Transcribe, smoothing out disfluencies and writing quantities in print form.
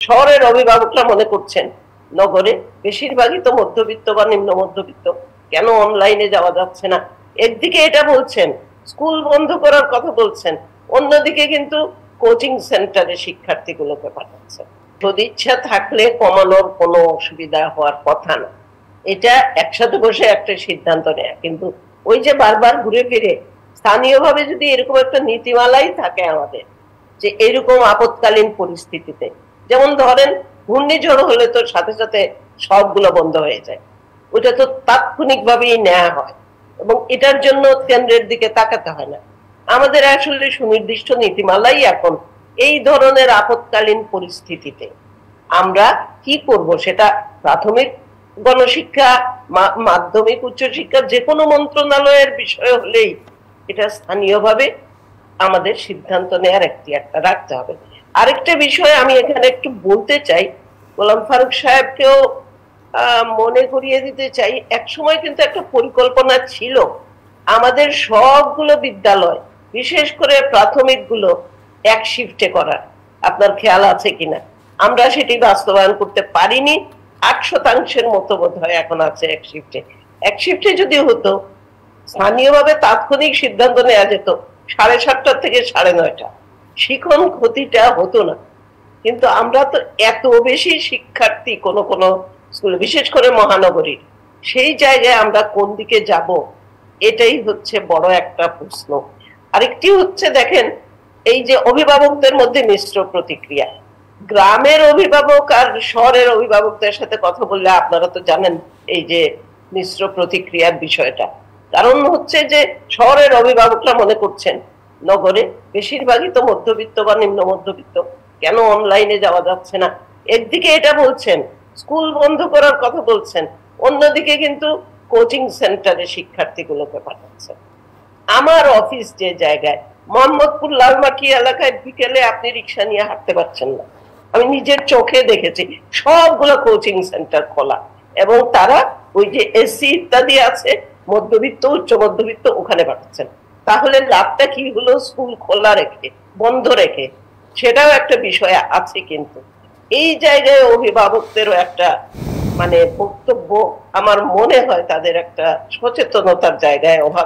শহরের অভিভাবকরা মনে করছেন নগরে বেশিরভাগই তো মধ্যবিত্ত বা নিম্ন মধ্যবিত্ত, কেন অনলাইনে যাওয়া যাচ্ছে না। একদিকে এটা বলছেন, স্কুল বন্ধ করার কথা বলছেন, অন্যদিকে কিন্তু কোচিং সেন্টারে শিক্ষার্থীগুলোকে পাঠাচ্ছেন। সদিচ্ছা থাকলে কমানোর কোনো অসুবিধা হওয়ার কথা না, এটা একসাথে বসে একটা সিদ্ধান্ত নেয়া। কিন্তু ওই যে বারবার ঘুরে ফিরে স্থানীয়ভাবে যদি এরকম একটা নীতিমালাই থাকে আমাদের, যে এরকম আপৎকালীন পরিস্থিতিতে, যেমন ধরেন ঘূর্ণিঝড় হলে তো সাথে সাথে সবগুলো বন্ধ হয়ে যায়, ওটা তো তাৎক্ষণিকভাবেই নেওয়া হয় এবং এটার জন্য কেন্দ্রের দিকে তাকাতে হয় না। আমাদের আসলে সুনির্দিষ্ট নীতিমালাই এখন এই ধরনের আপৎকালীন পরিস্থিতিতে আমরা কি করব, সেটা প্রাথমিক গণশিক্ষা, মাধ্যমিক, উচ্চশিক্ষা যে কোনো মন্ত্রণালয়ের বিষয় হলেই এটা স্থানীয়ভাবে আমাদের সিদ্ধান্ত নেওয়ার একটা রাখতে হবে। আরেকটা বিষয় আমি এখানে একটু বলতে চাই, গোলাম ফারুক সাহেবকেও মনে করিয়ে দিতে চাই, একসময় কিন্তু একটা পরিকল্পনা ছিল আমাদের সবগুলো বিদ্যালয়, বিশেষ করে প্রাথমিক গুলো এক শিফটে করার। আপনার খেয়াল আছে কিনা? আমরা সেটি বাস্তবায়ন করতে পারিনি। 8% মতো বোধ হয় এখন আছে এক শিফটে। এক শিফটে যদি হতো, স্থানীয়ভাবে তাৎক্ষণিক সিদ্ধান্ত নেওয়া যেত 7:30 থেকে 9:30, শিখন ক্ষতিটা হতো না। কিন্তু আমরা তো এত বেশি শিক্ষার্থী কোন কোন স্কুলে, বিশেষ করে মহানগরীর, সেই জায়গায় আমরা কোন দিকে যাব, এটাই হচ্ছে বড় একটা প্রশ্ন। আরেকটি হচ্ছে দেখেন, এই যে অভিভাবকদের মধ্যে মিশ্র প্রতিক্রিয়া, গ্রামের অভিভাবক আর শহরের অভিভাবকদের সাথে কথা বললে আপনারা তো জানেন এই যে মিশ্র প্রতিক্রিয়ার বিষয়টা। কারণ হচ্ছে যে শহরের অভিভাবকরা মনে করছেন নগরে বেশিরভাগই তো মধ্যবিত্ত বা নিম্ন মধ্যবিত্ত, কেন অনলাইনে যাওয়া যাচ্ছে না। একদিকে এটা বলছেন, স্কুল বন্ধ করার কথা বলছেন, অন্যদিকে কিন্তু কোচিং সেন্টারে শিক্ষার্থীগুলোকে পাঠাচ্ছেন। আমার অফিস যে জায়গায়, মোহাম্মদপুর লালমাটি এলাকায়, বিকেলে আপনি রিক্সা নিয়ে হাঁটতে পারছেন না। আমি নিজের চোখে দেখেছি সবগুলো কোচিং সেন্টার খোলা, এবং তারা ওই যে এসি ইত্যাদি আছে, মধ্যবিত্ত উচ্চ মধ্যবিত্ত, ওখানে পাঠাচ্ছেন। তাহলে লাভটা কি হলো স্কুল খোলা রেখে, বন্ধ রেখে? সেটাও একটা বিষয় আছে। কিন্তু এই জায়গায় অভিভাবকদেরও একটা বক্তব্য আমার মনে হয় তাদের একটা সচেতনতার জায়গায় অভাব।